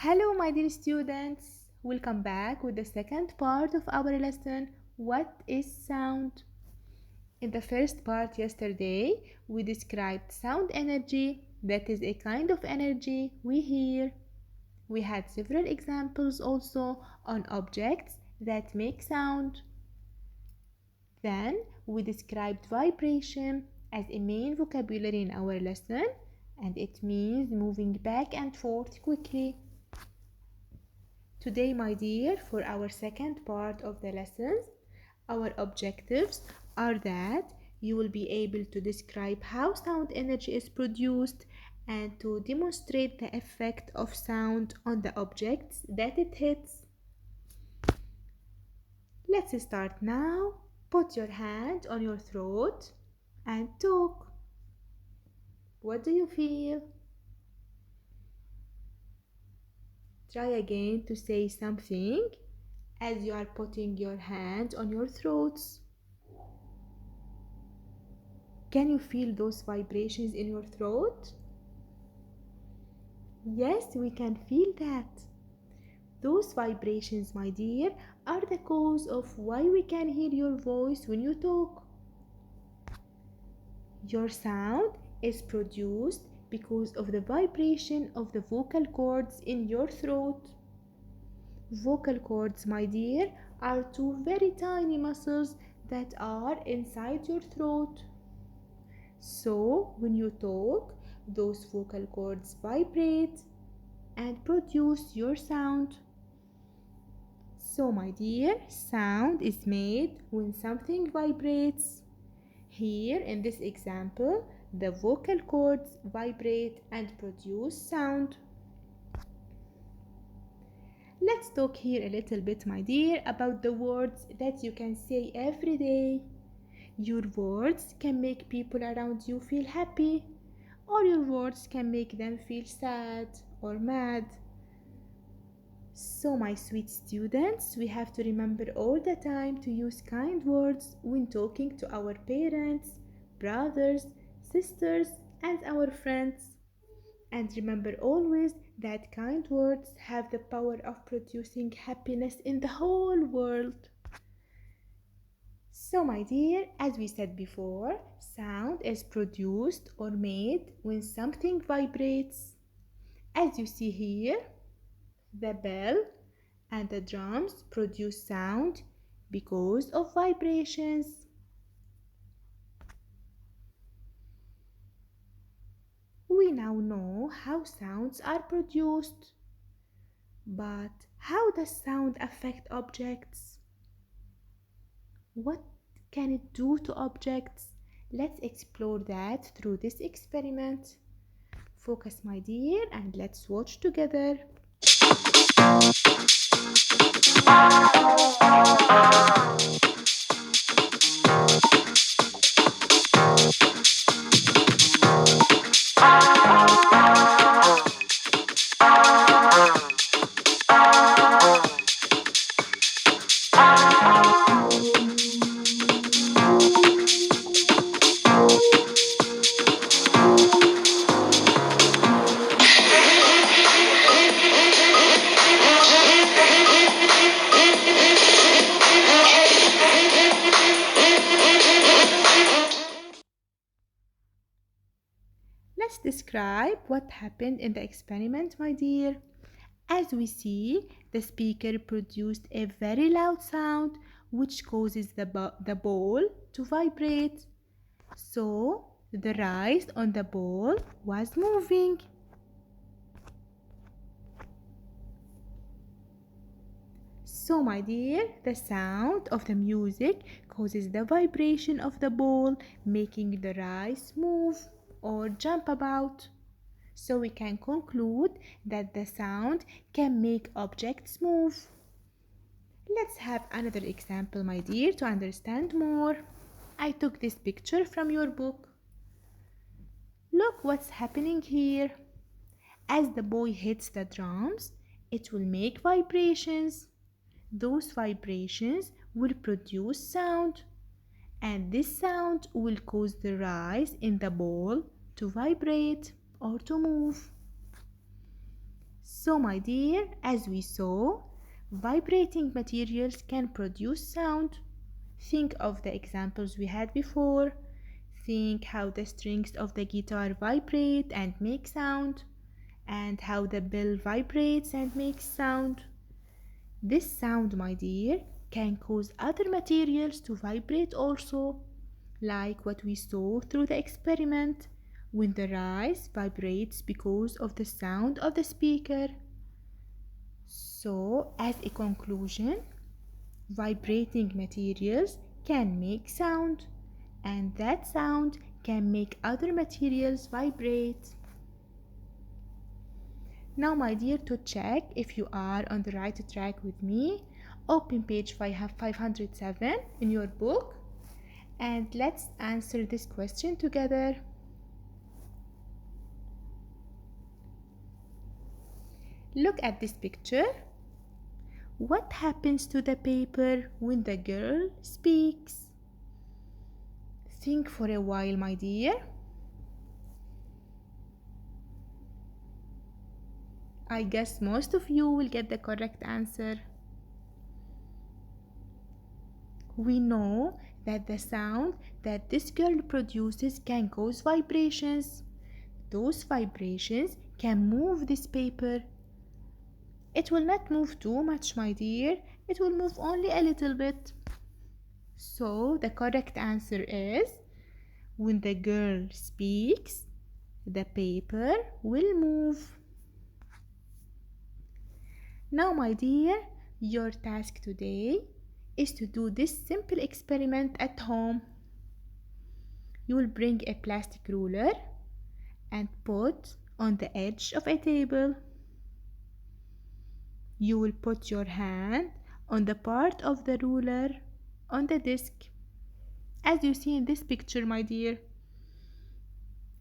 Hello, my dear students. Welcome back with the second part of our lesson. What is sound? In the first part yesterday, we described sound energy, that is a kind of energy we hear. We had several examples also on objects that make sound. Then we described vibration as a main vocabulary in our lesson, and it means moving back and forth quickly. Today, my dear, for our second part of the lessons, our objectives are that you will be able to describe how sound energy is produced and to demonstrate the effect of sound on the objects that it hits. Let's start now. Put your hand on your throat and talk. What do you feel? Try again to say something as you are putting your hand on your throats. Can you feel those vibrations in your throat? Yes, we can feel that. Those vibrations, my dear, are the cause of why we can hear your voice when you talk. Your sound is produced because of the vibration of the vocal cords in your throat. Vocal cords, my dear, are two very tiny muscles that are inside your throat. So, when you talk, those vocal cords vibrate and produce your sound. So, my dear, sound is made when something vibrates. Here, in this example, the vocal cords vibrate and produce sound. Let's talk here a little bit, my dear, about the words that you can say every day. Your words can make people around you feel happy, or your words can make them feel sad or mad. So, my sweet students, we have to remember all the time to use kind words when talking to our parents, brothers, sisters, and our friends. And remember always that kind words have the power of producing happiness in the whole world. So, my dear, as we said before, sound is produced or made when something vibrates. As you see here, the bell and the drums produce sound because of vibrations. We now know how sounds are produced. But how does sound affect objects? What can it do to objects? Let's explore that through this experiment. Focus, my dear, and let's watch together. Let's describe what happened in the experiment, my dear. As we see, the speaker produced a very loud sound which causes the ball to vibrate. So, the rice on the ball was moving. So, my dear, the sound of the music causes the vibration of the ball, making the rice move or jump about. So, we can conclude that the sound can make objects move. Let's have another example, my dear, to understand more. I took this picture from your book. Look what's happening here. As the boy hits the drums, it will make vibrations. Those vibrations will produce sound, and this sound will cause the rice in the bowl to vibrate or to move. So my dear, as we saw, vibrating materials can produce sound. Think of the examples we had before. Think how the strings of the guitar vibrate and make sound, and how the bell vibrates and makes sound. This sound, my dear, can cause other materials to vibrate also, like what we saw through the experiment when the rice vibrates because of the sound of the speaker. So, as a conclusion, vibrating materials can make sound, and that sound can make other materials vibrate. Now, my dear, to check if you are on the right track with me, open page 507 in your book and let's answer this question together. Look at this picture. What happens to the paper when the girl speaks? Think for a while, my dear. I guess most of you will get the correct answer. We know that the sound that this girl produces can cause vibrations. Those vibrations can move this paper. It will not move too much, my dear. It will move only a little bit. So the correct answer is when the girl speaks, the paper will move. Now, my dear, your task today is to do this simple experiment at home. You will bring a plastic ruler and put on the edge of a table. You will put your hand on the part of the ruler on the disc, as you see in this picture, my dear.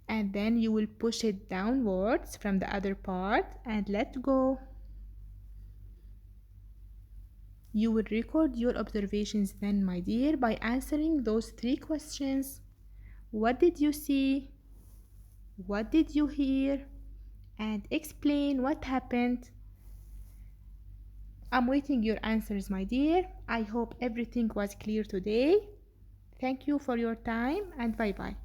And then you will push it downwards from the other part and let go. You will record your observations then, my dear, by answering those 3 questions. What did you see? What did you hear? And explain what happened. I'm waiting your answers, my dear. I hope everything was clear today. Thank you for your time and bye-bye.